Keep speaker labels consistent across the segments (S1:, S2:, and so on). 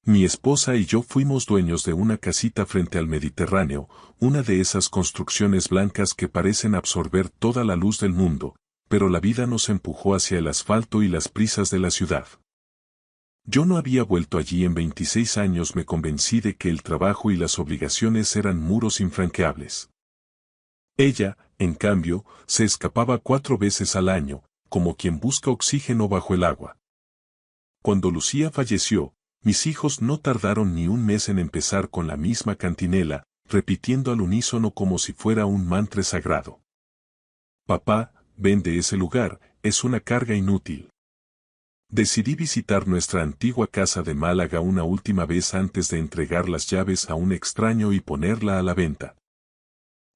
S1: Mi esposa y yo fuimos dueños de una casita frente al Mediterráneo, una de esas construcciones blancas que parecen absorber toda la luz del mundo, pero la vida nos empujó hacia el asfalto y las prisas de la ciudad. Yo no había vuelto allí en 26 años. Me convencí de que el trabajo y las obligaciones eran muros infranqueables. Ella, en cambio, se escapaba 4 veces al año, como quien busca oxígeno bajo el agua. Cuando Lucía falleció, mis hijos no tardaron ni un mes en empezar con la misma cantinela, repitiendo al unísono como si fuera un mantra sagrado. Papá, vende ese lugar, es una carga inútil. Decidí visitar nuestra antigua casa de Málaga una última vez antes de entregar las llaves a un extraño y ponerla a la venta.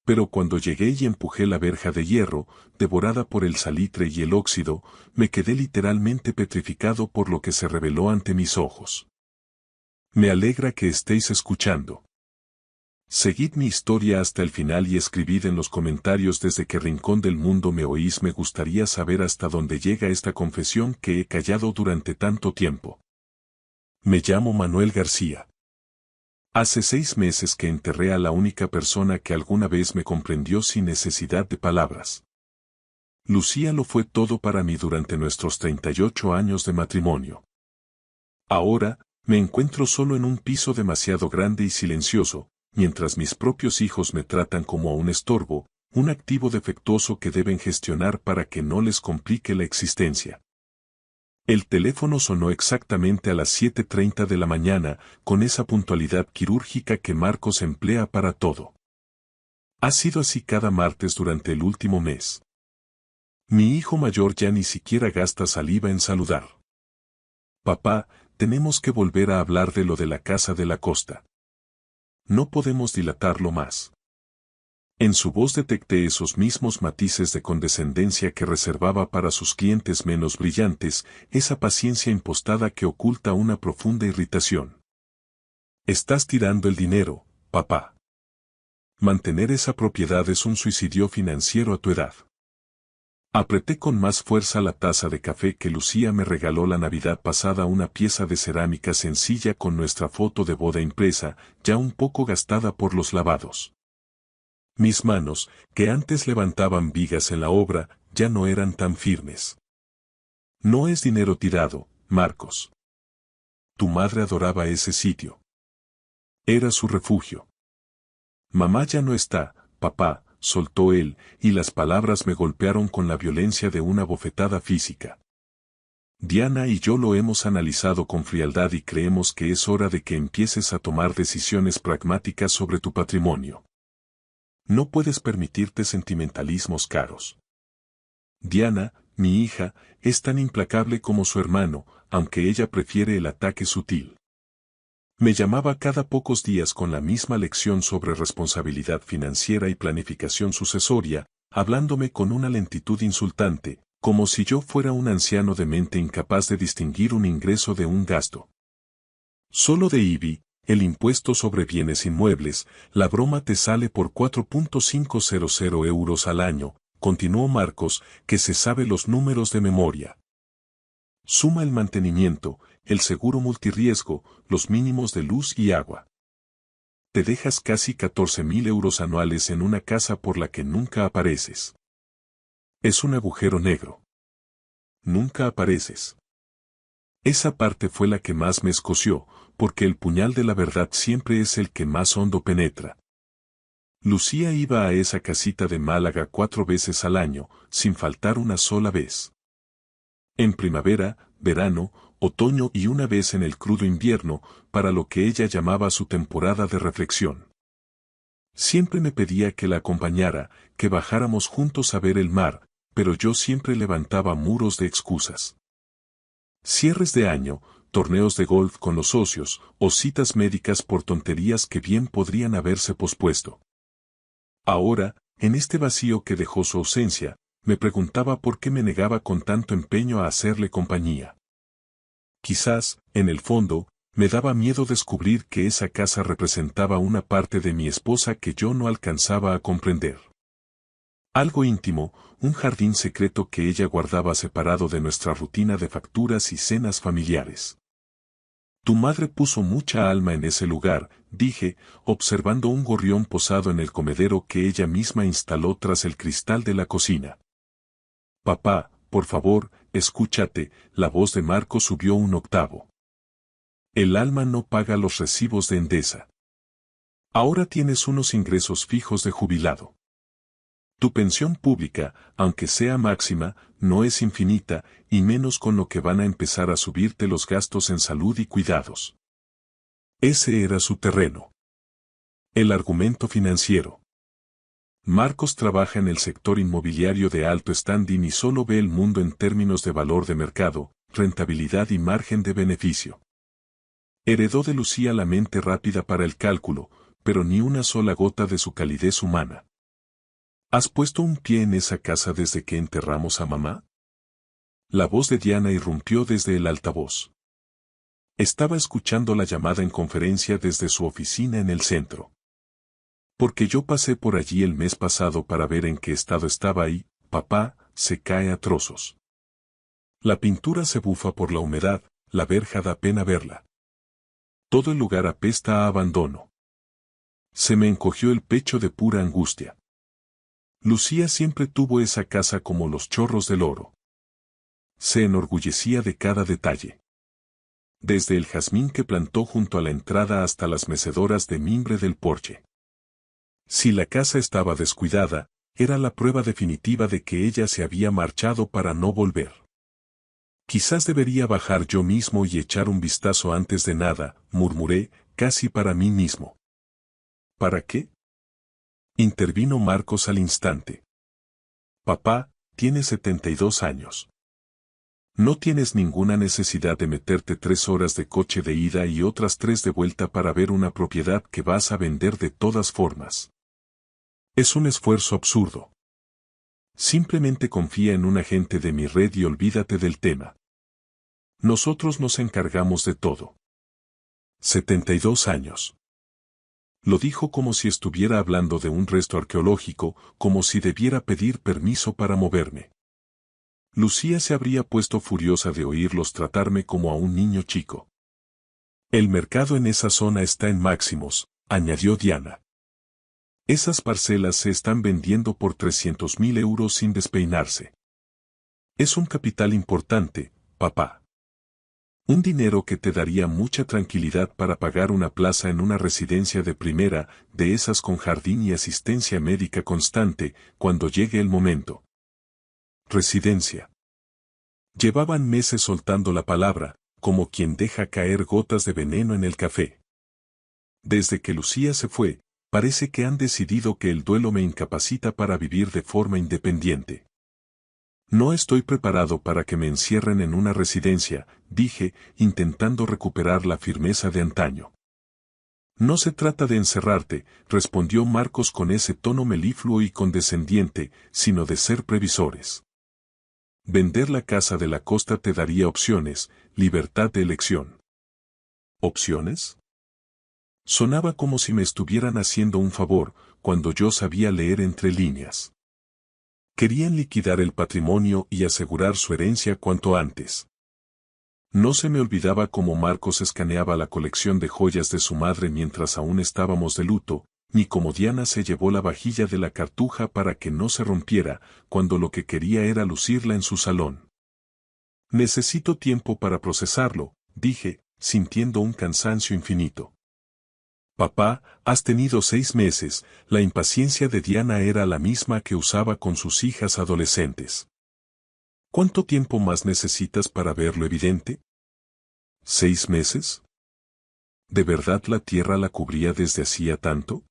S1: Pero cuando llegué y empujé la verja de hierro, devorada por el salitre y el óxido, me quedé literalmente petrificado por lo que se reveló ante mis ojos. Me alegra que estéis escuchando. Seguid mi historia hasta el final y escribid en los comentarios desde qué rincón del mundo me oís. Me gustaría saber hasta dónde llega esta confesión que he callado durante tanto tiempo. Me llamo Manuel García. Hace 6 meses que enterré a la única persona que alguna vez me comprendió sin necesidad de palabras. Lucía lo fue todo para mí durante nuestros 38 años de matrimonio. Ahora, me encuentro solo en un piso demasiado grande y silencioso, mientras mis propios hijos me tratan como a un estorbo, un activo defectuoso que deben gestionar para que no les complique la existencia. El teléfono sonó exactamente a las 7:30 de la mañana, con esa puntualidad quirúrgica que Marcos emplea para todo. Ha sido así cada martes durante el último mes. Mi hijo mayor ya ni siquiera gasta saliva en saludar. Papá, tenemos que volver a hablar de lo de la casa de la costa. No podemos dilatarlo más. En su voz detecté esos mismos matices de condescendencia que reservaba para sus clientes menos brillantes, esa paciencia impostada que oculta una profunda irritación. Estás tirando el dinero, papá. Mantener esa propiedad es un suicidio financiero a tu edad. Apreté con más fuerza la taza de café que Lucía me regaló la Navidad pasada, una pieza de cerámica sencilla con nuestra foto de boda impresa, ya un poco gastada por los lavados. Mis manos, que antes levantaban vigas en la obra, ya no eran tan firmes. No es dinero tirado, Marcos. Tu madre adoraba ese sitio. Era su refugio. Mamá ya no está, papá, soltó él, y las palabras me golpearon con la violencia de una bofetada física. Diana y yo lo hemos analizado con frialdad y creemos que es hora de que empieces a tomar decisiones pragmáticas sobre tu patrimonio. No puedes permitirte sentimentalismos caros. Diana, mi hija, es tan implacable como su hermano, aunque ella prefiere el ataque sutil. Me llamaba cada pocos días con la misma lección sobre responsabilidad financiera y planificación sucesoria, hablándome con una lentitud insultante, como si yo fuera un anciano demente incapaz de distinguir un ingreso de un gasto. Solo de IBI, el impuesto sobre bienes inmuebles, la broma te sale por 4.500 euros al año, continuó Marcos, que se sabe los números de memoria. Suma el mantenimiento, el seguro multirriesgo, los mínimos de luz y agua. Te dejas casi 14.000 euros anuales en una casa por la que nunca apareces. Es un agujero negro. Nunca apareces. Esa parte fue la que más me escoció, porque el puñal de la verdad siempre es el que más hondo penetra. Lucía iba a esa casita de Málaga 4 veces al año, sin faltar una sola vez. En primavera, verano, otoño y una vez en el crudo invierno, para lo que ella llamaba su temporada de reflexión. Siempre me pedía que la acompañara, que bajáramos juntos a ver el mar, pero yo siempre levantaba muros de excusas. Cierres de año, torneos de golf con los socios, o citas médicas por tonterías que bien podrían haberse pospuesto. Ahora, en este vacío que dejó su ausencia, me preguntaba por qué me negaba con tanto empeño a hacerle compañía. Quizás, en el fondo, me daba miedo descubrir que esa casa representaba una parte de mi esposa que yo no alcanzaba a comprender. Algo íntimo, un jardín secreto que ella guardaba separado de nuestra rutina de facturas y cenas familiares. Tu madre puso mucha alma en ese lugar, dije, observando un gorrión posado en el comedero que ella misma instaló tras el cristal de la cocina. Papá, por favor, escúchate, la voz de Marco subió un octavo. El alma no paga los recibos de Endesa. Ahora tienes unos ingresos fijos de jubilado. Tu pensión pública, aunque sea máxima, no es infinita, y menos con lo que van a empezar a subirte los gastos en salud y cuidados. Ese era su terreno. El argumento financiero. Marcos trabaja en el sector inmobiliario de alto standing y solo ve el mundo en términos de valor de mercado, rentabilidad y margen de beneficio. Heredó de Lucía la mente rápida para el cálculo, pero ni una sola gota de su calidez humana. ¿Has puesto un pie en esa casa desde que enterramos a mamá? La voz de Diana irrumpió desde el altavoz. Estaba escuchando la llamada en conferencia desde su oficina en el centro. Porque yo pasé por allí el mes pasado para ver en qué estado estaba y, papá, se cae a trozos. La pintura se bufa por la humedad, la verja da pena verla. Todo el lugar apesta a abandono. Se me encogió el pecho de pura angustia. Lucía siempre tuvo esa casa como los chorros del oro. Se enorgullecía de cada detalle. Desde el jazmín que plantó junto a la entrada hasta las mecedoras de mimbre del porche. Si la casa estaba descuidada, era la prueba definitiva de que ella se había marchado para no volver. Quizás debería bajar yo mismo y echar un vistazo antes de nada, murmuré, casi para mí mismo. ¿Para qué? Intervino Marcos al instante. Papá, tienes 72 años. No tienes ninguna necesidad de meterte 3 horas de coche de ida y otras 3 de vuelta para ver una propiedad que vas a vender de todas formas. Es un esfuerzo absurdo. Simplemente confía en un agente de mi red y olvídate del tema. Nosotros nos encargamos de todo. 72 años. Lo dijo como si estuviera hablando de un resto arqueológico, como si debiera pedir permiso para moverme. Lucía se habría puesto furiosa de oírlos tratarme como a un niño chico. El mercado en esa zona está en máximos, añadió Diana. Esas parcelas se están vendiendo por 300.000 euros sin despeinarse. Es un capital importante, papá. Un dinero que te daría mucha tranquilidad para pagar una plaza en una residencia de primera, de esas con jardín y asistencia médica constante, cuando llegue el momento. Residencia. Llevaban meses soltando la palabra, como quien deja caer gotas de veneno en el café. Desde que Lucía se fue, parece que han decidido que el duelo me incapacita para vivir de forma independiente. No estoy preparado para que me encierren en una residencia, dije, intentando recuperar la firmeza de antaño. No se trata de encerrarte, respondió Marcos con ese tono melifluo y condescendiente, sino de ser previsores. Vender la casa de la costa te daría opciones, libertad de elección. ¿Opciones? Sonaba como si me estuvieran haciendo un favor, cuando yo sabía leer entre líneas. Querían liquidar el patrimonio y asegurar su herencia cuanto antes. No se me olvidaba cómo Marcos escaneaba la colección de joyas de su madre mientras aún estábamos de luto, ni cómo Diana se llevó la vajilla de la cartuja para que no se rompiera, cuando lo que quería era lucirla en su salón. Necesito tiempo para procesarlo, dije, sintiendo un cansancio infinito. Papá, has tenido 6 meses, la impaciencia de Diana era la misma que usaba con sus hijas adolescentes. ¿Cuánto tiempo más necesitas para ver lo evidente? ¿6 meses? ¿De verdad la tierra la cubría desde hacía tanto?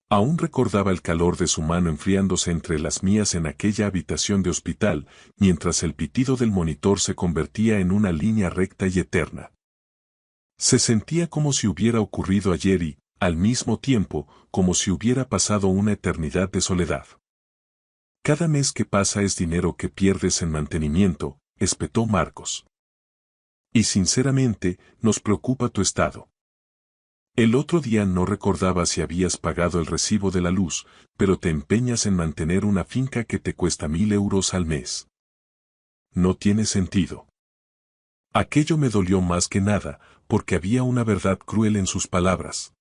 S1: Aún recordaba el calor de su mano enfriándose entre las mías en aquella habitación de hospital, mientras el pitido del monitor se convertía en una línea recta y eterna. Se sentía como si hubiera ocurrido ayer y, al mismo tiempo, como si hubiera pasado una eternidad de soledad. Cada mes que pasa es dinero que pierdes en mantenimiento, espetó Marcos. Y sinceramente, nos preocupa tu estado. El otro día no recordaba si habías pagado el recibo de la luz, pero te empeñas en mantener una finca que te cuesta 1.000 euros al mes. No tiene sentido. Aquello me dolió más que nada, porque había una verdad cruel en sus palabras.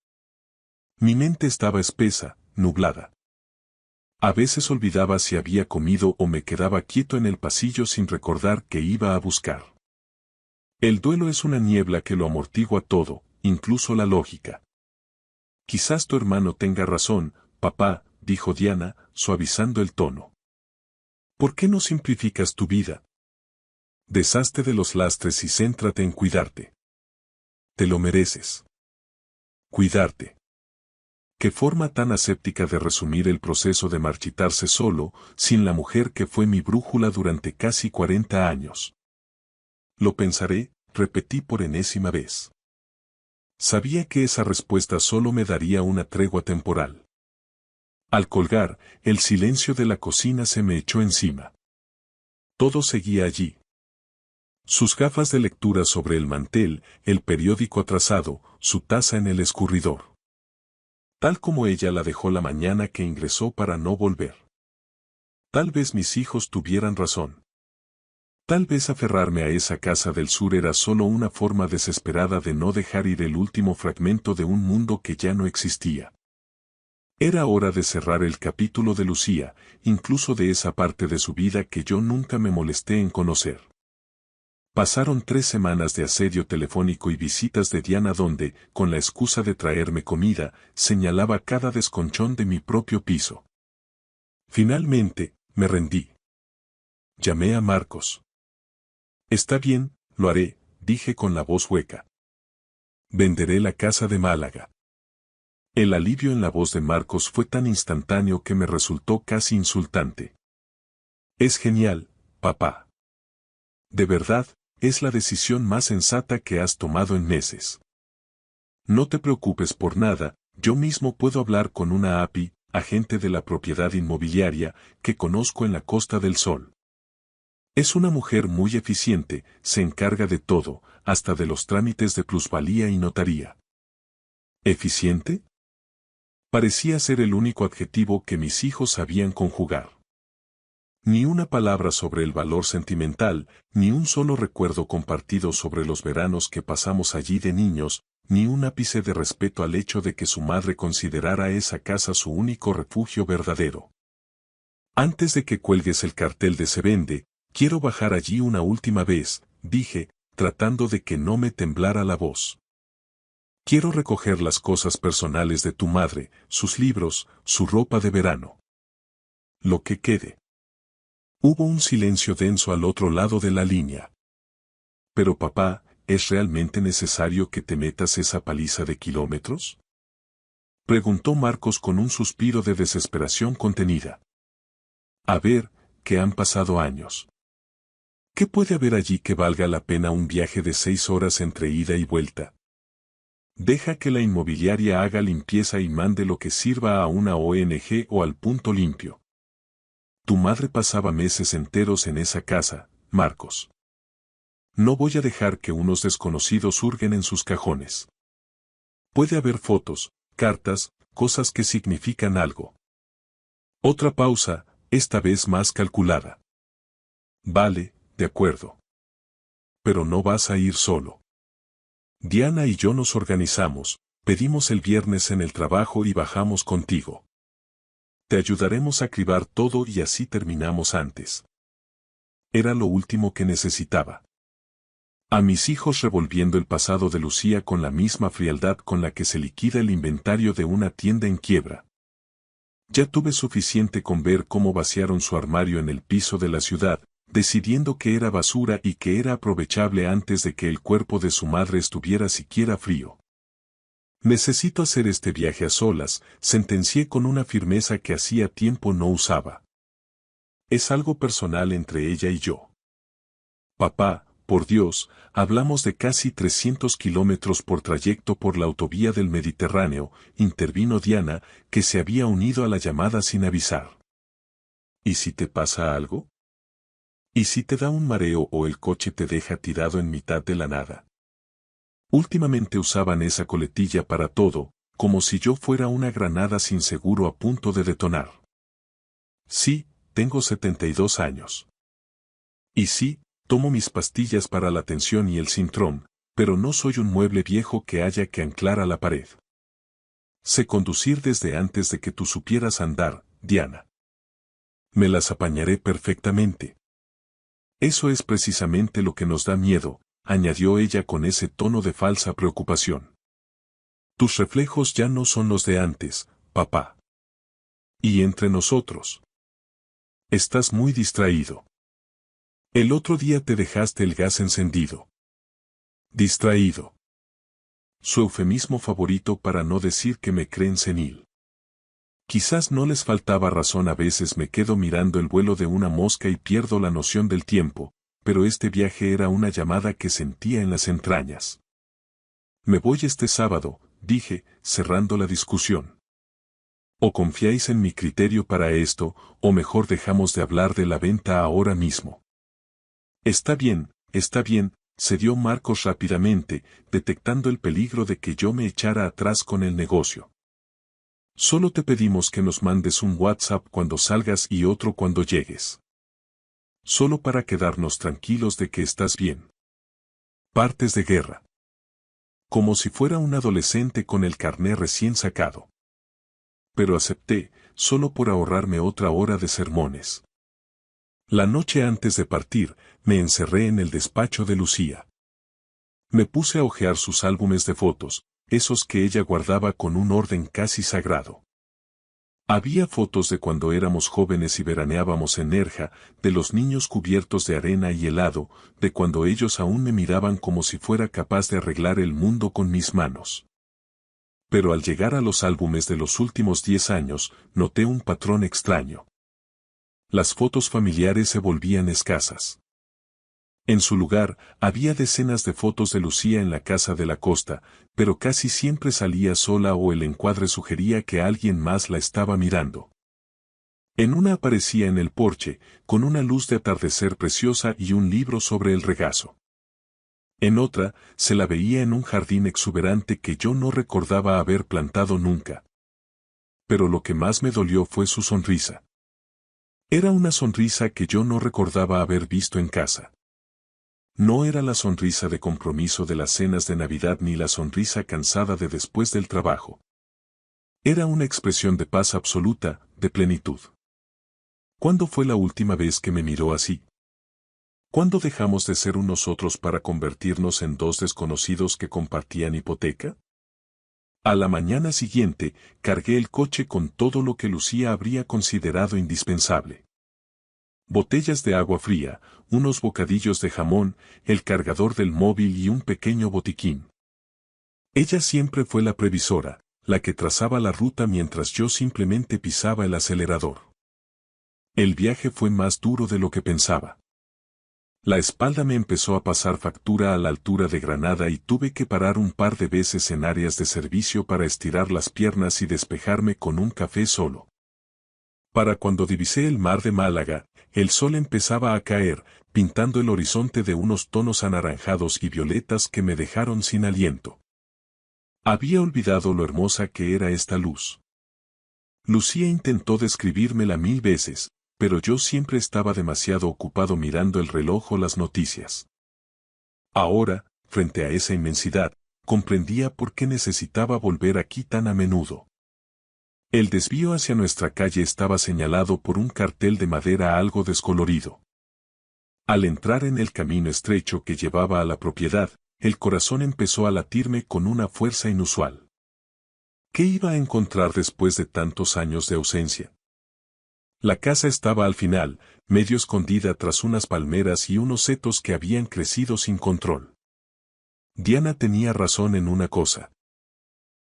S1: Mi mente estaba espesa, nublada. A veces olvidaba si había comido o me quedaba quieto en el pasillo sin recordar que iba a buscar. El duelo es una niebla que lo amortigua todo, incluso la lógica. Quizás tu hermano tenga razón, papá, dijo Diana, suavizando el tono. ¿Por qué no simplificas tu vida? Deshazte de los lastres y céntrate en cuidarte. Te lo mereces. Cuidarte. Qué forma tan aséptica de resumir el proceso de marchitarse solo, sin la mujer que fue mi brújula durante casi 40 años. Lo pensaré, repetí por enésima vez. Sabía que esa respuesta solo me daría una tregua temporal. Al colgar, el silencio de la cocina se me echó encima. Todo seguía allí. Sus gafas de lectura sobre el mantel, el periódico atrasado, su taza en el escurridor. Tal como ella la dejó la mañana que ingresó para no volver. Tal vez mis hijos tuvieran razón. Tal vez aferrarme a esa casa del sur era solo una forma desesperada de no dejar ir el último fragmento de un mundo que ya no existía. Era hora de cerrar el capítulo de Lucía, incluso de esa parte de su vida que yo nunca me molesté en conocer. Pasaron 3 semanas de asedio telefónico y visitas de Diana donde, con la excusa de traerme comida, señalaba cada desconchón de mi propio piso. Finalmente, me rendí. Llamé a Marcos. Está bien, lo haré, dije con la voz hueca. Venderé la casa de Málaga. El alivio en la voz de Marcos fue tan instantáneo que me resultó casi insultante. Es genial, papá. De verdad, es la decisión más sensata que has tomado en meses. No te preocupes por nada, yo mismo puedo hablar con una API, agente de la propiedad inmobiliaria, que conozco en la Costa del Sol. Es una mujer muy eficiente, se encarga de todo, hasta de los trámites de plusvalía y notaría. ¿Eficiente? Parecía ser el único adjetivo que mis hijos sabían conjugar. Ni una palabra sobre el valor sentimental, ni un solo recuerdo compartido sobre los veranos que pasamos allí de niños, ni un ápice de respeto al hecho de que su madre considerara esa casa su único refugio verdadero. Antes de que cuelgues el cartel de se vende, quiero bajar allí una última vez, dije, tratando de que no me temblara la voz. Quiero recoger las cosas personales de tu madre, sus libros, su ropa de verano. Lo que quede. Hubo un silencio denso al otro lado de la línea. Pero papá, ¿es realmente necesario que te metas esa paliza de kilómetros? Preguntó Marcos con un suspiro de desesperación contenida. A ver, que han pasado años. ¿Qué puede haber allí que valga la pena un viaje de 6 horas entre ida y vuelta? Deja que la inmobiliaria haga limpieza y mande lo que sirva a una ONG o al Punto Limpio. Tu madre pasaba meses enteros en esa casa, Marcos. No voy a dejar que unos desconocidos hurguen en sus cajones. Puede haber fotos, cartas, cosas que significan algo. Otra pausa, esta vez más calculada. Vale, de acuerdo. Pero no vas a ir solo. Diana y yo nos organizamos, pedimos el viernes en el trabajo y bajamos contigo. Te ayudaremos a cribar todo y así terminamos antes. Era lo último que necesitaba. A mis hijos revolviendo el pasado de Lucía con la misma frialdad con la que se liquida el inventario de una tienda en quiebra. Ya tuve suficiente con ver cómo vaciaron su armario en el piso de la ciudad, decidiendo que era basura y que era aprovechable antes de que el cuerpo de su madre estuviera siquiera frío. Necesito hacer este viaje a solas, sentencié con una firmeza que hacía tiempo no usaba. Es algo personal entre ella y yo. Papá, por Dios, hablamos de casi 300 kilómetros por trayecto por la autovía del Mediterráneo, intervino Diana, que se había unido a la llamada sin avisar. ¿Y si te pasa algo? ¿Y si te da un mareo o el coche te deja tirado en mitad de la nada? Últimamente usaban esa coletilla para todo, como si yo fuera una granada sin seguro a punto de detonar. Sí, tengo 72 años. Y sí, Tomo mis pastillas para la tensión y el sintrón, pero no soy un mueble viejo que haya que anclar a la pared. Sé conducir desde antes de que tú supieras andar, Diana. Me las apañaré perfectamente. Eso es precisamente lo que nos da miedo, añadió ella con ese tono de falsa preocupación. Tus reflejos ya no son los de antes, papá. Y entre nosotros. Estás muy distraído. El otro día te dejaste el gas encendido. Distraído. Su eufemismo favorito para no decir que me creen senil. Quizás no les faltaba razón, a veces me quedo mirando el vuelo de una mosca y pierdo la noción del tiempo, pero este viaje era una llamada que sentía en las entrañas. Me voy este sábado, dije, cerrando la discusión. O confiáis en mi criterio para esto, o mejor dejamos de hablar de la venta ahora mismo. Está bien, cedió Marcos rápidamente, detectando el peligro de que yo me echara atrás con el negocio. Solo te pedimos que nos mandes un WhatsApp cuando salgas y otro cuando llegues. Solo para quedarnos tranquilos de que estás bien. Partes de guerra. Como si fuera un adolescente con el carné recién sacado. Pero acepté, solo por ahorrarme otra hora de sermones. La noche antes de partir, me encerré en el despacho de Lucía. Me puse a hojear sus álbumes de fotos, esos que ella guardaba con un orden casi sagrado. Había fotos de cuando éramos jóvenes y veraneábamos en Nerja, de los niños cubiertos de arena y helado, de cuando ellos aún me miraban como si fuera capaz de arreglar el mundo con mis manos. Pero al llegar a los álbumes de los últimos 10 años, noté un patrón extraño. Las fotos familiares se volvían escasas. En su lugar, había decenas de fotos de Lucía en la casa de la costa, pero casi siempre salía sola o el encuadre sugería que alguien más la estaba mirando. En una aparecía en el porche, con una luz de atardecer preciosa y un libro sobre el regazo. En otra, se la veía en un jardín exuberante que yo no recordaba haber plantado nunca. Pero lo que más me dolió fue su sonrisa. Era una sonrisa que yo no recordaba haber visto en casa. No era la sonrisa de compromiso de las cenas de Navidad ni la sonrisa cansada de después del trabajo. Era una expresión de paz absoluta, de plenitud. ¿Cuándo fue la última vez que me miró así? ¿Cuándo dejamos de ser unos otros para convertirnos en dos desconocidos que compartían hipoteca? A la mañana siguiente, cargué el coche con todo lo que Lucía habría considerado indispensable. Botellas de agua fría, unos bocadillos de jamón, el cargador del móvil y un pequeño botiquín. Ella siempre fue la previsora, la que trazaba la ruta mientras yo simplemente pisaba el acelerador. El viaje fue más duro de lo que pensaba. La espalda me empezó a pasar factura a la altura de Granada y tuve que parar un par de veces en áreas de servicio para estirar las piernas y despejarme con un café solo. Para cuando divisé el mar de Málaga, el sol empezaba a caer, pintando el horizonte de unos tonos anaranjados y violetas que me dejaron sin aliento. Había olvidado lo hermosa que era esta luz. Lucía intentó describírmela 1000 veces, pero yo siempre estaba demasiado ocupado mirando el reloj o las noticias. Ahora, frente a esa inmensidad, comprendía por qué necesitaba volver aquí tan a menudo. El desvío hacia nuestra calle estaba señalado por un cartel de madera algo descolorido. Al entrar en el camino estrecho que llevaba a la propiedad, el corazón empezó a latirme con una fuerza inusual. ¿Qué iba a encontrar después de tantos años de ausencia? La casa estaba al final, medio escondida tras unas palmeras y unos setos que habían crecido sin control. Diana tenía razón en una cosa.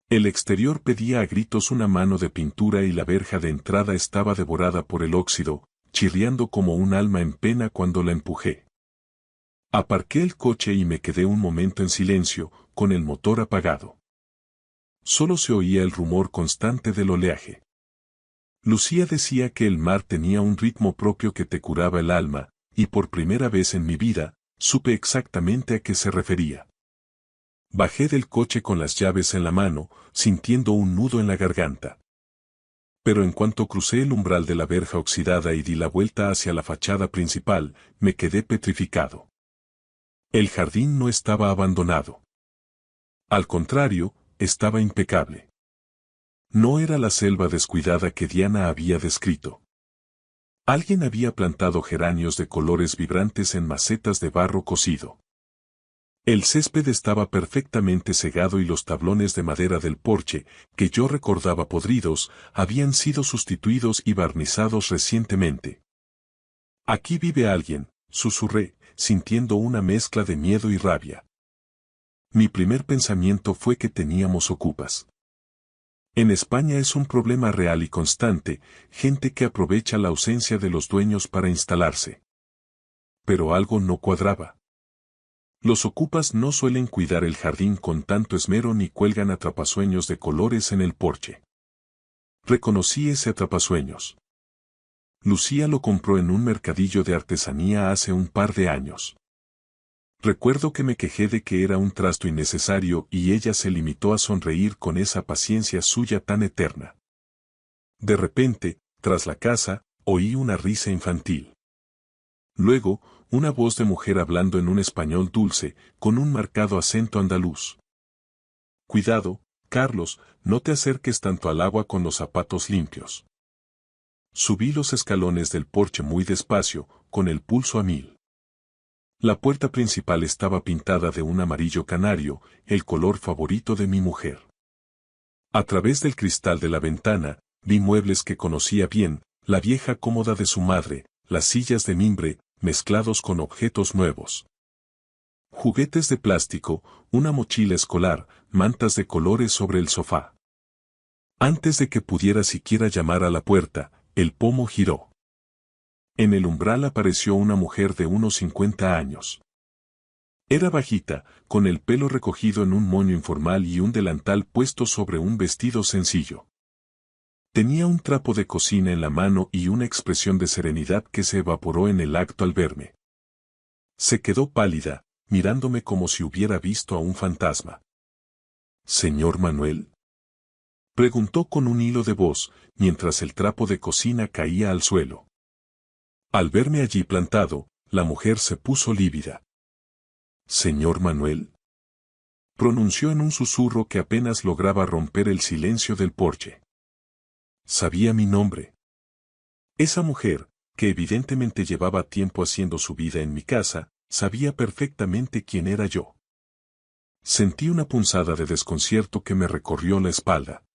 S1: El exterior pedía a gritos una mano de pintura y la verja de entrada estaba devorada por el óxido, chirriando como un alma en pena cuando la empujé. Aparqué el coche y me quedé un momento en silencio, con el motor apagado. Solo se oía el rumor constante del oleaje. Lucía decía que el mar tenía un ritmo propio que te curaba el alma, y por primera vez en mi vida, supe exactamente a qué se refería. Bajé del coche con las llaves en la mano, sintiendo un nudo en la garganta. Pero en cuanto crucé el umbral de la verja oxidada y di la vuelta hacia la fachada principal, me quedé petrificado. El jardín no estaba abandonado. Al contrario, estaba impecable. No era la selva descuidada que Diana había descrito. Alguien había plantado geranios de colores vibrantes en macetas de barro cocido. El césped estaba perfectamente segado y los tablones de madera del porche, que yo recordaba podridos, habían sido sustituidos y barnizados recientemente. Aquí vive alguien, susurré, sintiendo una mezcla de miedo y rabia. Mi primer pensamiento fue que teníamos ocupas. En España es un problema real y constante, gente que aprovecha la ausencia de los dueños para instalarse. Pero algo no cuadraba. Los ocupas no suelen cuidar el jardín con tanto esmero ni cuelgan atrapasueños de colores en el porche. Reconocí ese atrapasueños. Lucía lo compró en un mercadillo de artesanía hace un par de años. Recuerdo que me quejé de que era un trasto innecesario y ella se limitó a sonreír con esa paciencia suya tan eterna. De repente, tras la casa, oí una risa infantil. Luego, una voz de mujer hablando en un español dulce, con un marcado acento andaluz. Cuidado, Carlos, no te acerques tanto al agua con los zapatos limpios. Subí los escalones del porche muy despacio, con el pulso a 1000. La puerta principal estaba pintada de un amarillo canario, el color favorito de mi mujer. A través del cristal de la ventana, vi muebles que conocía bien, la vieja cómoda de su madre, las sillas de mimbre, mezclados con objetos nuevos. Juguetes de plástico, una mochila escolar, mantas de colores sobre el sofá. Antes de que pudiera siquiera llamar a la puerta, el pomo giró. En el umbral apareció una mujer de unos 50 años. Era bajita, con el pelo recogido en un moño informal y un delantal puesto sobre un vestido sencillo. Tenía un trapo de cocina en la mano y una expresión de serenidad que se evaporó en el acto al verme. Se quedó pálida, mirándome como si hubiera visto a un fantasma. «¿Señor Manuel?», preguntó con un hilo de voz, mientras el trapo de cocina caía al suelo. Al verme allí plantado, la mujer se puso lívida. «¿Señor Manuel?», pronunció en un susurro que apenas lograba romper el silencio del porche. Sabía mi nombre. Esa mujer, que evidentemente llevaba tiempo haciendo su vida en mi casa, sabía perfectamente quién era yo. Sentí una punzada de desconcierto que me recorrió la espalda.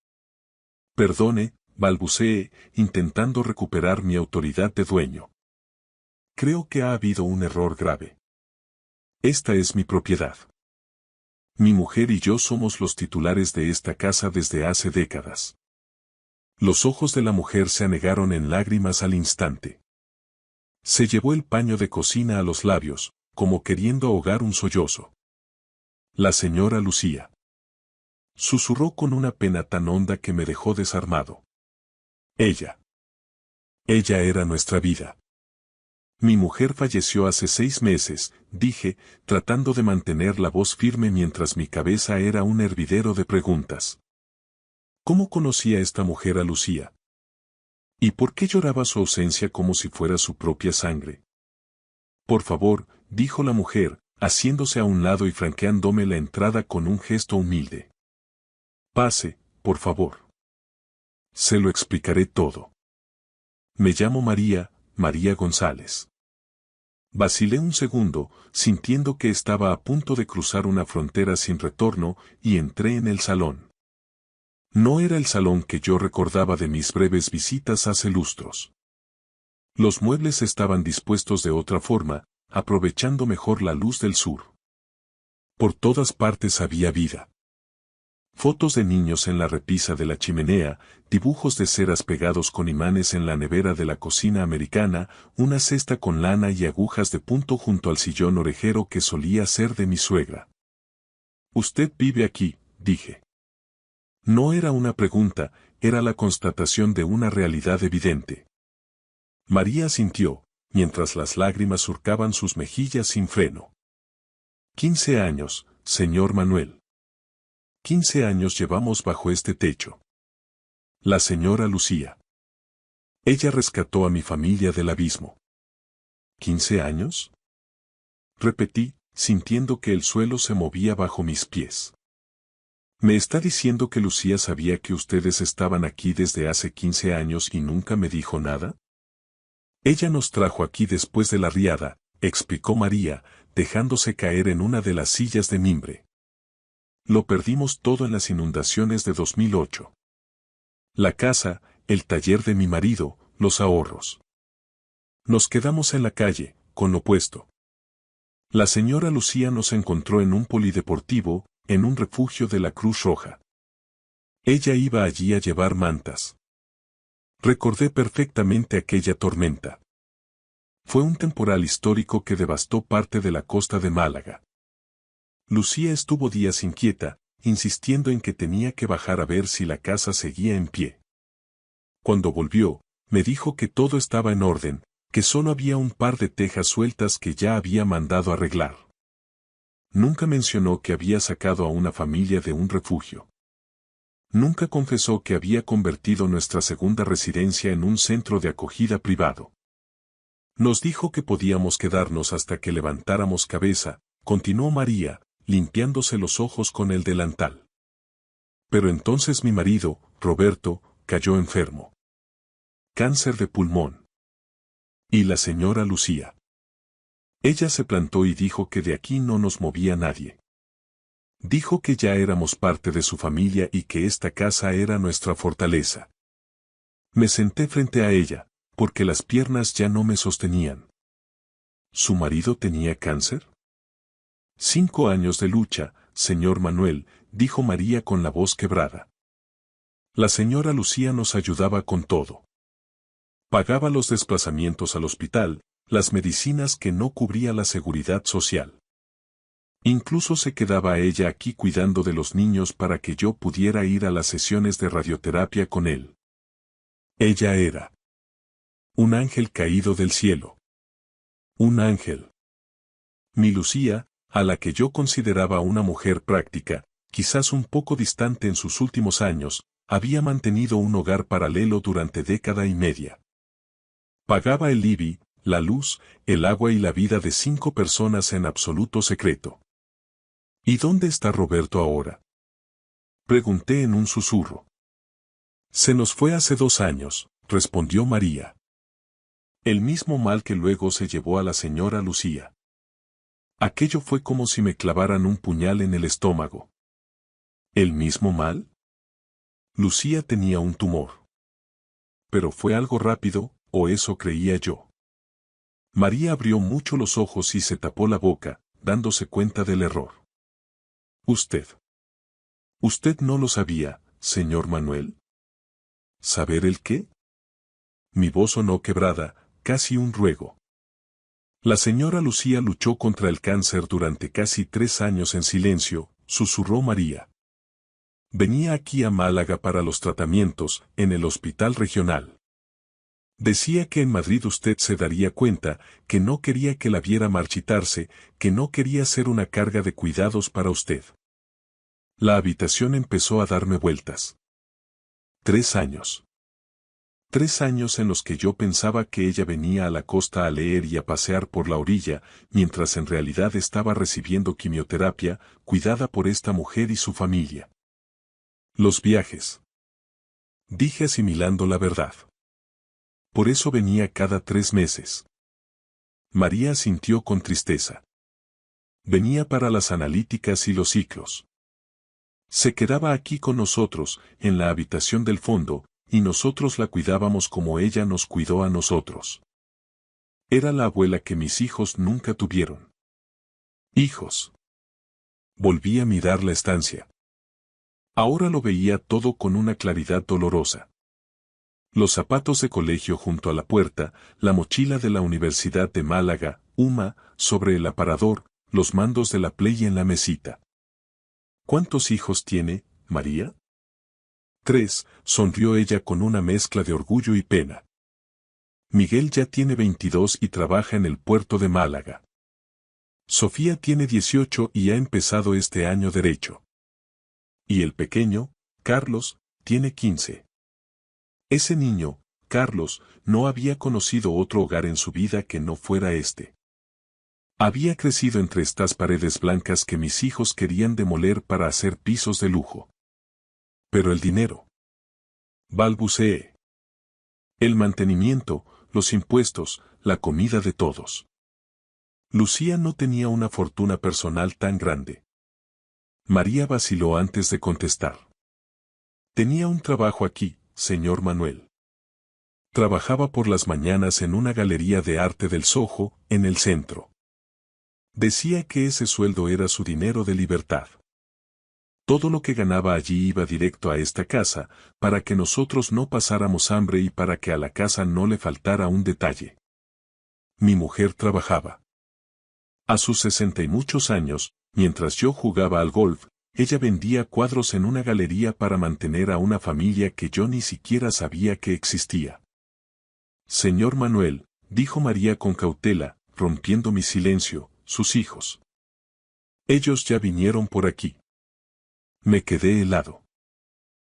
S1: «Perdone», balbuceé, intentando recuperar mi autoridad de dueño. «Creo que ha habido un error grave. Esta es mi propiedad. Mi mujer y yo somos los titulares de esta casa desde hace décadas». Los ojos de la mujer se anegaron en lágrimas al instante. Se llevó el paño de cocina a los labios, como queriendo ahogar un sollozo. «La señora Lucía», susurró con una pena tan honda que me dejó desarmado. Ella era nuestra vida. Mi mujer falleció hace 6 meses, dije, tratando de mantener la voz firme mientras mi cabeza era un hervidero de preguntas. ¿Cómo conocía esta mujer a Lucía? ¿Y por qué lloraba su ausencia como si fuera su propia sangre? «Por favor», dijo la mujer, haciéndose a un lado y franqueándome la entrada con un gesto humilde. «Pase, por favor. Se lo explicaré todo. Me llamo María González». Vacilé un segundo, sintiendo que estaba a punto de cruzar una frontera sin retorno, y entré en el salón. No era el salón que yo recordaba de mis breves visitas hace lustros. Los muebles estaban dispuestos de otra forma, aprovechando mejor la luz del sur. Por todas partes había vida. Fotos de niños en la repisa de la chimenea, dibujos de ceras pegados con imanes en la nevera de la cocina americana, una cesta con lana y agujas de punto junto al sillón orejero que solía ser de mi suegra. «¿Usted vive aquí?», dije. No era una pregunta, era la constatación de una realidad evidente. María asintió, mientras las lágrimas surcaban sus mejillas sin freno. «15 años, señor Manuel. 15 años llevamos bajo este techo. La señora Lucía. Ella rescató a mi familia del abismo». «¿15 años?», repetí, sintiendo que el suelo se movía bajo mis pies. ¿Me está diciendo que Lucía sabía que ustedes estaban aquí desde hace 15 años y nunca me dijo nada? Ella nos trajo aquí después de la riada, explicó María, dejándose caer en una de las sillas de mimbre. Lo perdimos todo en las inundaciones de 2008. La casa, el taller de mi marido, los ahorros. Nos quedamos en la calle, con lo puesto. La señora Lucía nos encontró en un polideportivo, en un refugio de la Cruz Roja. Ella iba allí a llevar mantas. Recordé perfectamente aquella tormenta. Fue un temporal histórico que devastó parte de la costa de Málaga. Lucía estuvo días inquieta, insistiendo en que tenía que bajar a ver si la casa seguía en pie. Cuando volvió, me dijo que todo estaba en orden, que solo había un par de tejas sueltas que ya había mandado arreglar. Nunca mencionó que había sacado a una familia de un refugio. Nunca confesó que había convertido nuestra segunda residencia en un centro de acogida privado. Nos dijo que podíamos quedarnos hasta que levantáramos cabeza, continuó María, limpiándose los ojos con el delantal. Pero entonces mi marido, Roberto, cayó enfermo. Cáncer de pulmón. Y la señora Lucía. Ella se plantó y dijo que de aquí no nos movía nadie. Dijo que ya éramos parte de su familia y que esta casa era nuestra fortaleza. Me senté frente a ella, porque las piernas ya no me sostenían. ¿Su marido tenía cáncer? 5 años de lucha, señor Manuel, dijo María con la voz quebrada. La señora Lucía nos ayudaba con todo. Pagaba los desplazamientos al hospital, las medicinas que no cubría la seguridad social. Incluso se quedaba ella aquí cuidando de los niños para que yo pudiera ir a las sesiones de radioterapia con él. Ella era un ángel caído del cielo. Un ángel. Mi Lucía, a la que yo consideraba una mujer práctica, quizás un poco distante en sus últimos años, había mantenido un hogar paralelo durante década y media. Pagaba el IBI, la luz, el agua y la vida de 5 personas en absoluto secreto. ¿Y dónde está Roberto ahora? Pregunté en un susurro. Se nos fue hace 2 años, respondió María. El mismo mal que luego se llevó a la señora Lucía. Aquello fue como si me clavaran un puñal en el estómago. ¿El mismo mal? Lucía tenía un tumor. Pero fue algo rápido, o eso creía yo. María abrió mucho los ojos y se tapó la boca, dándose cuenta del error. Usted no lo sabía, señor Manuel. ¿Saber el qué? Mi voz sonó quebrada, casi un ruego. La señora Lucía luchó contra el cáncer durante casi 3 años en silencio, susurró María. Venía aquí a Málaga para los tratamientos, en el hospital regional. Decía que en Madrid usted se daría cuenta, que no quería que la viera marchitarse, que no quería ser una carga de cuidados para usted. La habitación empezó a darme vueltas. 3 años. 3 años en los que yo pensaba que ella venía a la costa a leer y a pasear por la orilla, mientras en realidad estaba recibiendo quimioterapia, cuidada por esta mujer y su familia. Los viajes. Dije asimilando la verdad. Por eso venía cada 3 meses. María sintió con tristeza. Venía para las analíticas y los ciclos. Se quedaba aquí con nosotros, en la habitación del fondo, y nosotros la cuidábamos como ella nos cuidó a nosotros. Era la abuela que mis hijos nunca tuvieron. Hijos. Volví a mirar la estancia. Ahora lo veía todo con una claridad dolorosa. Los zapatos de colegio junto a la puerta, la mochila de la Universidad de Málaga, UMA, sobre el aparador, los mandos de la Play en la mesita. ¿Cuántos hijos tiene, María? 3, sonrió ella con una mezcla de orgullo y pena. Miguel ya tiene 22 y trabaja en el puerto de Málaga. Sofía tiene 18 y ha empezado este año derecho. Y el pequeño, Carlos, tiene 15. Ese niño, Carlos, no había conocido otro hogar en su vida que no fuera este. Había crecido entre estas paredes blancas que mis hijos querían demoler para hacer pisos de lujo. Pero el dinero. Balbuceé. El mantenimiento, los impuestos, la comida de todos. Lucía no tenía una fortuna personal tan grande. María vaciló antes de contestar. Tenía un trabajo aquí, señor Manuel. Trabajaba por las mañanas en una galería de arte del Soho, en el centro. Decía que ese sueldo era su dinero de libertad. Todo lo que ganaba allí iba directo a esta casa, para que nosotros no pasáramos hambre y para que a la casa no le faltara un detalle. Mi mujer trabajaba. A sus 60 y muchos años, mientras yo jugaba al golf, ella vendía cuadros en una galería para mantener a una familia que yo ni siquiera sabía que existía. Señor Manuel, dijo María con cautela, rompiendo mi silencio, sus hijos. Ellos ya vinieron por aquí. Me quedé helado.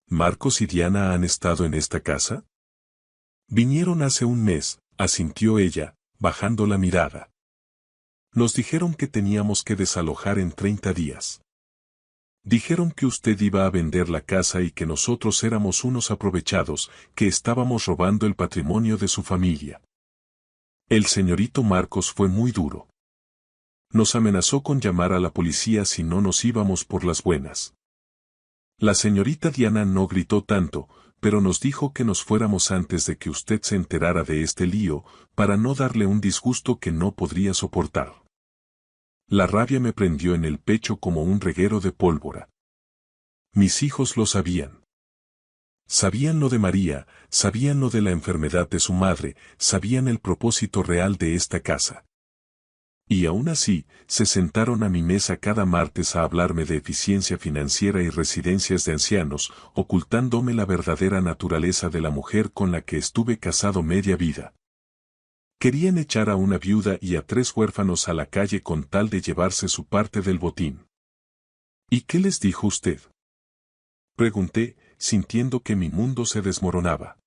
S1: ¿Marcos y Diana han estado en esta casa? Vinieron hace un mes, asintió ella, bajando la mirada. Nos dijeron que teníamos que desalojar en 30 días. Dijeron que usted iba a vender la casa y que nosotros éramos unos aprovechados, que estábamos robando el patrimonio de su familia. El señorito Marcos fue muy duro. Nos amenazó con llamar a la policía si no nos íbamos por las buenas. La señorita Diana no gritó tanto, pero nos dijo que nos fuéramos antes de que usted se enterara de este lío, para no darle un disgusto que no podría soportar. La rabia me prendió en el pecho como un reguero de pólvora. Mis hijos lo sabían. Sabían lo de María, sabían lo de la enfermedad de su madre, sabían el propósito real de esta casa. Y aún así, se sentaron a mi mesa cada martes a hablarme de eficiencia financiera y residencias de ancianos, ocultándome la verdadera naturaleza de la mujer con la que estuve casado media vida. Querían echar a una viuda y a 3 huérfanos a la calle con tal de llevarse su parte del botín. ¿Y qué les dijo usted? Pregunté, sintiendo que mi mundo se desmoronaba.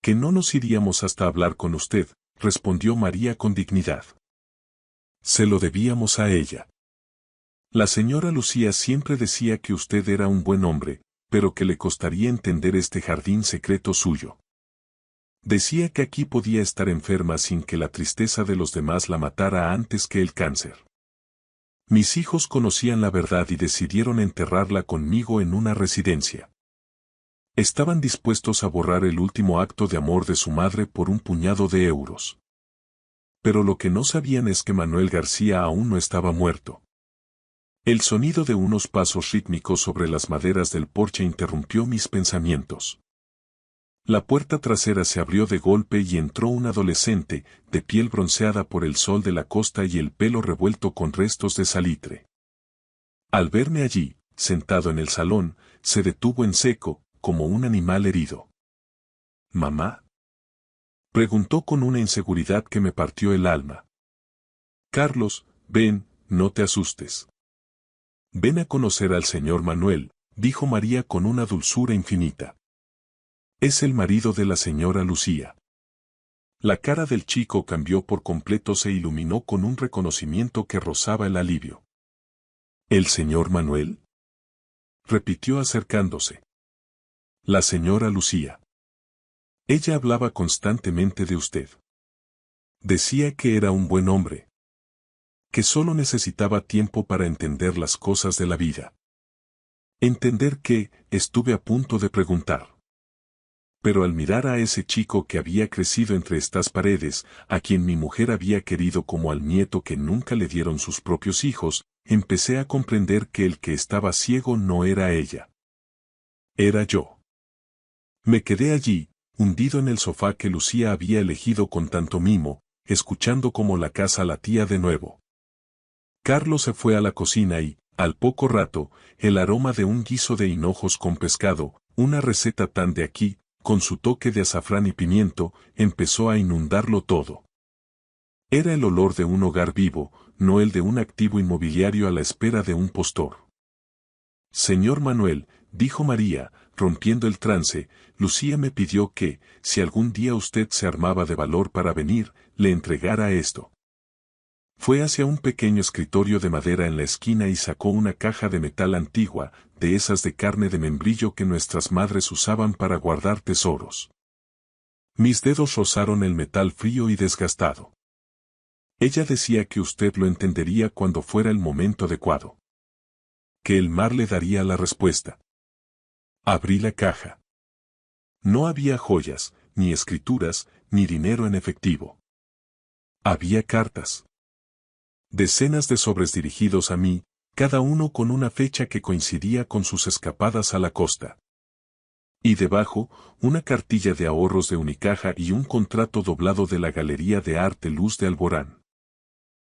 S1: Que no nos iríamos hasta hablar con usted, respondió María con dignidad. Se lo debíamos a ella. La señora Lucía siempre decía que usted era un buen hombre, pero que le costaría entender este jardín secreto suyo. Decía que aquí podía estar enferma sin que la tristeza de los demás la matara antes que el cáncer. Mis hijos conocían la verdad y decidieron enterrarla conmigo en una residencia. Estaban dispuestos a borrar el último acto de amor de su madre por un puñado de euros. Pero lo que no sabían es que Manuel García aún no estaba muerto. El sonido de unos pasos rítmicos sobre las maderas del porche interrumpió mis pensamientos. La puerta trasera se abrió de golpe y entró un adolescente, de piel bronceada por el sol de la costa y el pelo revuelto con restos de salitre. Al verme allí, sentado en el salón, se detuvo en seco, como un animal herido. ¿Mamá? Preguntó con una inseguridad que me partió el alma. Carlos, ven, no te asustes. Ven a conocer al señor Manuel, dijo María con una dulzura infinita. Es el marido de la señora Lucía. La cara del chico cambió por completo, se iluminó con un reconocimiento que rozaba el alivio. ¿El señor Manuel? Repitió acercándose. La señora Lucía. Ella hablaba constantemente de usted. Decía que era un buen hombre. Que solo necesitaba tiempo para entender las cosas de la vida. ¿Entender qué? Estuve a punto de preguntar. Pero al mirar a ese chico que había crecido entre estas paredes, a quien mi mujer había querido como al nieto que nunca le dieron sus propios hijos, empecé a comprender que el que estaba ciego no era ella. Era yo. Me quedé allí, hundido en el sofá que Lucía había elegido con tanto mimo, escuchando cómo la casa latía de nuevo. Carlos se fue a la cocina y, al poco rato, el aroma de un guiso de hinojos con pescado, una receta tan de aquí, con su toque de azafrán y pimiento, empezó a inundarlo todo. Era el olor de un hogar vivo, no el de un activo inmobiliario a la espera de un postor. Señor Manuel, dijo María, rompiendo el trance, Lucía me pidió que, si algún día usted se armaba de valor para venir, le entregara esto. Fue hacia un pequeño escritorio de madera en la esquina y sacó una caja de metal antigua, de esas de carne de membrillo que nuestras madres usaban para guardar tesoros. Mis dedos rozaron el metal frío y desgastado. Ella decía que usted lo entendería cuando fuera el momento adecuado. Que el mar le daría la respuesta. Abrí la caja. No había joyas, ni escrituras, ni dinero en efectivo. Había cartas. Decenas de sobres dirigidos a mí, cada uno con una fecha que coincidía con sus escapadas a la costa. Y debajo, una cartilla de ahorros de Unicaja y un contrato doblado de la Galería de Arte Luz de Alborán.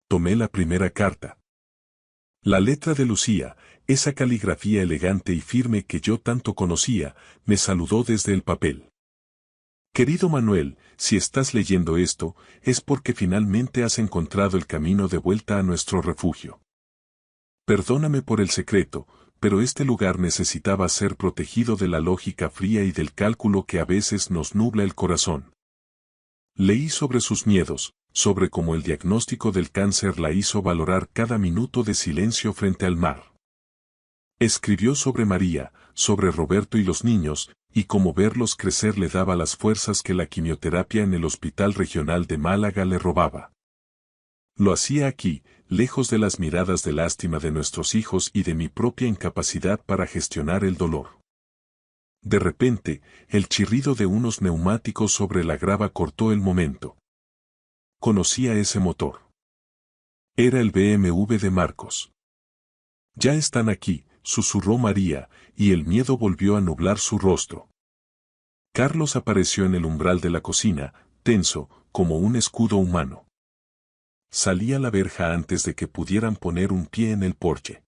S1: Tomé la primera carta. La letra de Lucía, esa caligrafía elegante y firme que yo tanto conocía, me saludó desde el papel. Querido Manuel, si estás leyendo esto, es porque finalmente has encontrado el camino de vuelta a nuestro refugio. Perdóname por el secreto, pero este lugar necesitaba ser protegido de la lógica fría y del cálculo que a veces nos nubla el corazón. Leí sobre sus miedos, sobre cómo el diagnóstico del cáncer la hizo valorar cada minuto de silencio frente al mar. Escribió sobre María, sobre Roberto y los niños, y cómo verlos crecer le daba las fuerzas que la quimioterapia en el Hospital Regional de Málaga le robaba. Lo hacía aquí, lejos de las miradas de lástima de nuestros hijos y de mi propia incapacidad para gestionar el dolor. De repente, el chirrido de unos neumáticos sobre la grava cortó el momento. Conocía ese motor. Era el BMW de Marcos. Ya están aquí, susurró María, y el miedo volvió a nublar su rostro. Carlos apareció en el umbral de la cocina, tenso, como un escudo humano. Salí a la verja antes de que pudieran poner un pie en el porche.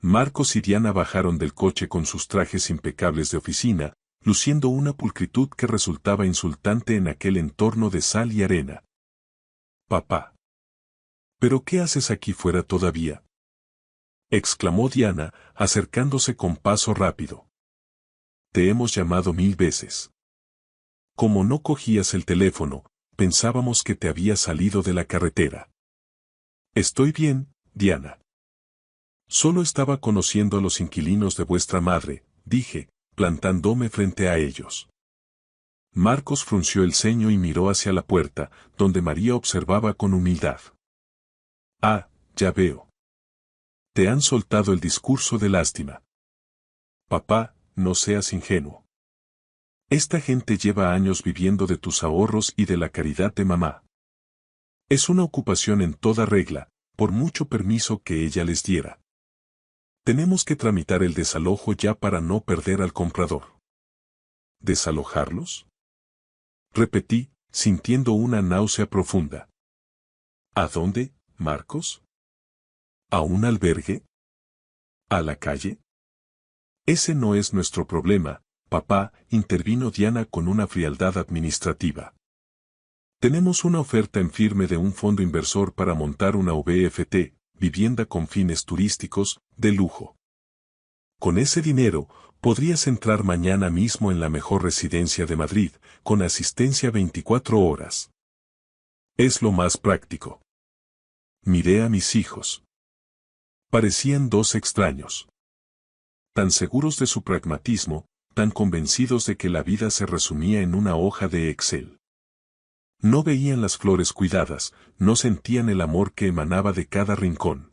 S1: Marcos y Diana bajaron del coche con sus trajes impecables de oficina, luciendo una pulcritud que resultaba insultante en aquel entorno de sal y arena. Papá. ¿Pero qué haces aquí fuera todavía? Exclamó Diana, acercándose con paso rápido. Te hemos llamado 1000 veces. Como no cogías el teléfono, pensábamos que te había salido de la carretera. Estoy bien, Diana. Solo estaba conociendo a los inquilinos de vuestra madre, dije, plantándome frente a ellos. Marcos frunció el ceño y miró hacia la puerta, donde María observaba con humildad. Ah, ya veo. Te han soltado el discurso de lástima. Papá, no seas ingenuo. Esta gente lleva años viviendo de tus ahorros y de la caridad de mamá. Es una ocupación en toda regla, por mucho permiso que ella les diera. Tenemos que tramitar el desalojo ya para no perder al comprador. ¿Desalojarlos? Repetí, sintiendo una náusea profunda. ¿A dónde, Marcos? ¿A un albergue? ¿A la calle? Ese no es nuestro problema, papá, intervino Diana con una frialdad administrativa. Tenemos una oferta en firme de un fondo inversor para montar una VFT, vivienda con fines turísticos, de lujo. Con ese dinero, podrías entrar mañana mismo en la mejor residencia de Madrid, con asistencia 24 horas. Es lo más práctico. Miré a mis hijos. Parecían dos extraños. Tan seguros de su pragmatismo, tan convencidos de que la vida se resumía en una hoja de Excel. No veían las flores cuidadas, no sentían el amor que emanaba de cada rincón.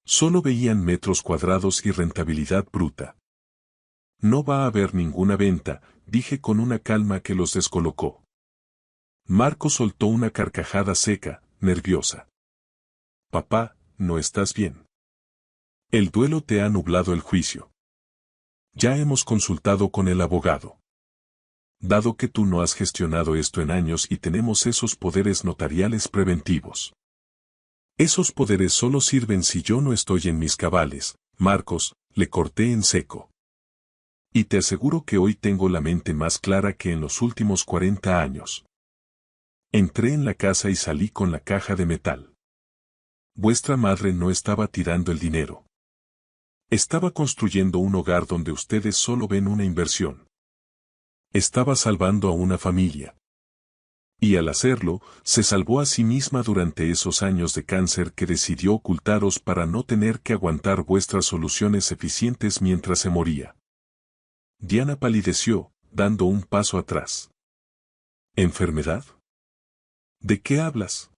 S1: Solo veían metros cuadrados y rentabilidad bruta. No va a haber ninguna venta, dije con una calma que los descolocó. Marco soltó una carcajada seca, nerviosa. Papá, no estás bien. El duelo te ha nublado el juicio. Ya hemos consultado con el abogado. Dado que tú no has gestionado esto en años y tenemos esos poderes notariales preventivos. Esos poderes solo sirven si yo no estoy en mis cabales, Marcos, le corté en seco. Y te aseguro que hoy tengo la mente más clara que en los últimos 40 años. Entré en la casa y salí con la caja de metal. Vuestra madre no estaba tirando el dinero. Estaba construyendo un hogar donde ustedes solo ven una inversión. Estaba salvando a una familia. Y al hacerlo, se salvó a sí misma durante esos años de cáncer que decidió ocultaros para no tener que aguantar vuestras soluciones eficientes mientras se moría. Diana palideció, dando un paso atrás. ¿Enfermedad? ¿De qué hablas?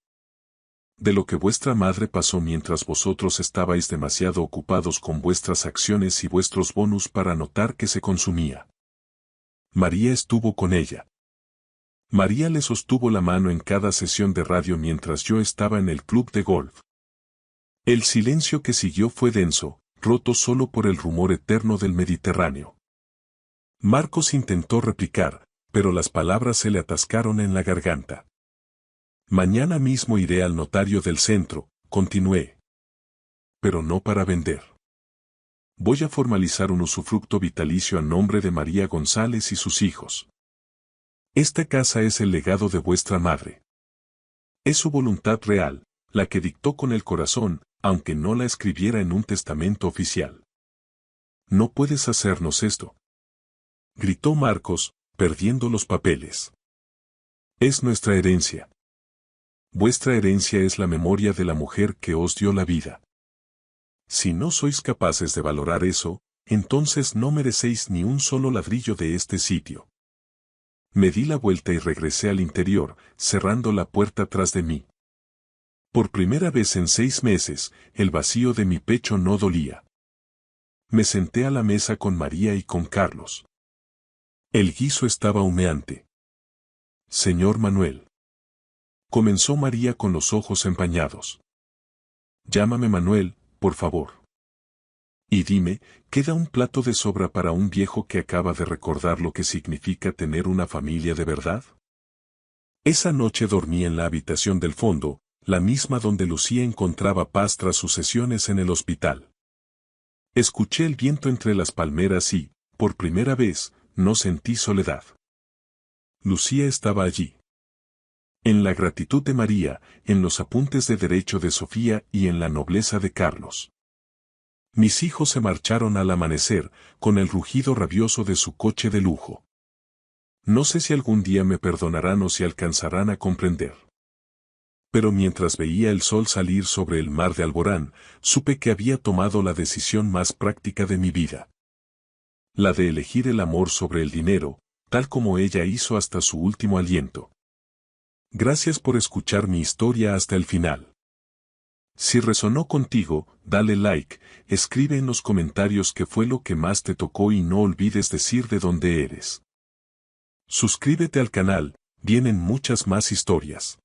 S1: De lo que vuestra madre pasó mientras vosotros estabais demasiado ocupados con vuestras acciones y vuestros bonus para notar que se consumía. María estuvo con ella. María le sostuvo la mano en cada sesión de radio mientras yo estaba en el club de golf. El silencio que siguió fue denso, roto solo por el rumor eterno del Mediterráneo. Marcos intentó replicar, pero las palabras se le atascaron en la garganta. Mañana mismo iré al notario del centro, continué. Pero no para vender. Voy a formalizar un usufructo vitalicio a nombre de María González y sus hijos. Esta casa es el legado de vuestra madre. Es su voluntad real, la que dictó con el corazón, aunque no la escribiera en un testamento oficial. No puedes hacernos esto, gritó Marcos, perdiendo los papeles. Es nuestra herencia. Vuestra herencia es la memoria de la mujer que os dio la vida. Si no sois capaces de valorar eso, entonces no merecéis ni un solo ladrillo de este sitio. Me di la vuelta y regresé al interior, cerrando la puerta tras de mí. Por primera vez en 6 meses, el vacío de mi pecho no dolía. Me senté a la mesa con María y con Carlos. El guiso estaba humeante. Señor Manuel. Comenzó María con los ojos empañados. Llámame Manuel, por favor. Y dime, ¿queda un plato de sobra para un viejo que acaba de recordar lo que significa tener una familia de verdad? Esa noche dormí en la habitación del fondo, la misma donde Lucía encontraba paz tras sus sesiones en el hospital. Escuché el viento entre las palmeras y, por primera vez, no sentí soledad. Lucía estaba allí. En la gratitud de María, en los apuntes de derecho de Sofía y en la nobleza de Carlos. Mis hijos se marcharon al amanecer, con el rugido rabioso de su coche de lujo. No sé si algún día me perdonarán o si alcanzarán a comprender. Pero mientras veía el sol salir sobre el mar de Alborán, supe que había tomado la decisión más práctica de mi vida. La de elegir el amor sobre el dinero, tal como ella hizo hasta su último aliento. Gracias por escuchar mi historia hasta el final. Si resonó contigo, dale like, escribe en los comentarios qué fue lo que más te tocó y no olvides decir de dónde eres. Suscríbete al canal, vienen muchas más historias.